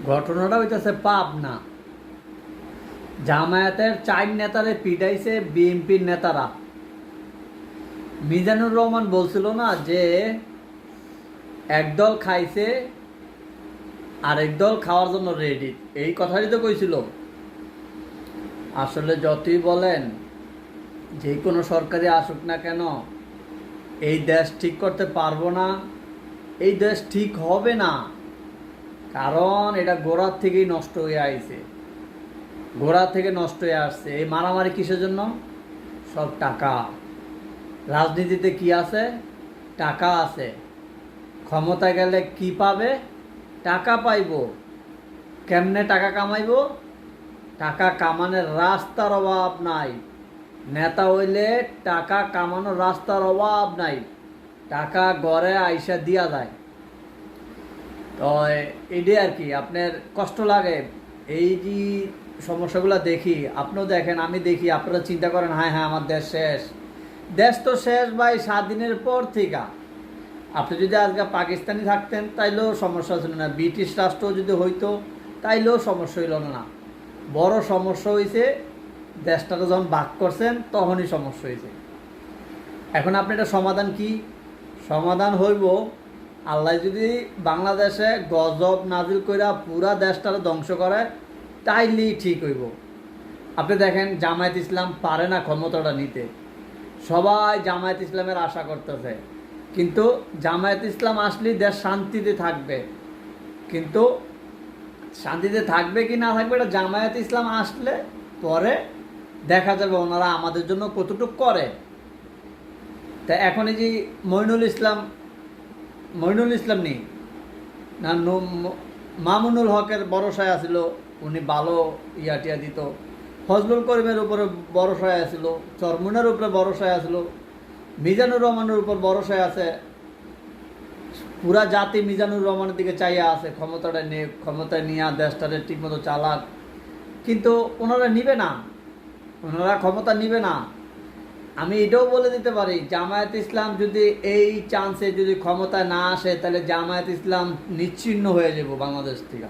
ঘটনাটা হইতেছে পাবনা। জামায়াতের 4 নেতারে পিটাইছে বিএনপির নেতারা। মিজানুর রহমান বলছিল না যে একদল খাইছে আরেক দল খাওয়ার জন্য রেডি, এই কথাই তো কইছিল। আসলে যতই বলেন যে কোনো সরকারি আসুক না কেন, এই দেশ ঠিক করতে পারবো না, এই দেশ ঠিক হবে না। কারণ এটা গোড়ার থেকেই নষ্ট হয়ে আইছে, গোড়া থেকে নষ্ট হয়ে আসছে। এই মারামারি কিসের জন্য? সব টাকা। রাজনীতিতে কি আছে? টাকা আছে। ক্ষমতা গেলে কি পাবে? টাকা পাইব। কেমনে টাকা কামাইব? টাকা কামানোর রাস্তার অভাব নাই। নেতা হইলে টাকা কামানোর রাস্তার অভাব নাই, টাকা ঘরে আইসা দিয়া যায়। তো এটাই আর কি। আপনার কষ্ট লাগে এই যে সমস্যাগুলো দেখি, আপনিও দেখেন, আমি দেখি, আপনারা চিন্তা করেন হ্যাঁ হ্যাঁ আমার দেশ শেষ। দেশ তো শেষ ভাই স্বাধীনের পর থেকে। আপনি যদি আজকে পাকিস্তানি থাকতেন তাইলেও সমস্যা ছিল না, ব্রিটিশ রাষ্ট্র যদি হইতো তাইলেও সমস্যা হইল না। বড় সমস্যা হয়েছে দেশটাকে যখন ভাগ করছেন তখনই সমস্যা হয়েছে। এখন আপনি এটা সমাধান কি? সমাধান হইব আল্লাহ যদি বাংলাদেশে গজব নাজিল কইরা পুরা দেশটাকে ধ্বংস করে তাইলেই ঠিক হইব। আপনি দেখেন জামায়াত ইসলাম পারে না ক্ষমতাটা নিতে, সবাই জামায়াত ইসলামের আশা করতেছে। কিন্তু জামায়াত ইসলাম আসলেই দেশ শান্তিতে থাকবে, কিন্তু শান্তিতে থাকবে কি না থাকবে এটা জামায়াত ইসলাম আসলে পরে দেখা যাবে ওনারা আমাদের জন্য কতটুকু করে। তা এখন এই যে মইনুল ইসলাম নেই না, মামুনুল হকের ভরসায় আসিল, উনি ভালো টিয়া দিত। ফজলুল করিমের উপরে ভরসায় আসিল, চরমুনের উপরে ভরসায় আসিল, মিজানুর রহমানের উপর ভরসায় আছে। পুরা জাতি মিজানুর রহমানের দিকে চাইয়া আছে ক্ষমতায় নিয়ে দেশটাকে ঠিকমতো চালাক। কিন্তু ওনারা নিবে না, ওনারা ক্ষমতা নিবে না। আমি এটাও বলে দিতে পারি, জামায়াত ইসলাম যদি এই চান্সে যদি ক্ষমতায় না আসে তাহলে জামায়াত ইসলাম নিচ্ছিন্ন হয়ে যাব বাংলাদেশ থেকে।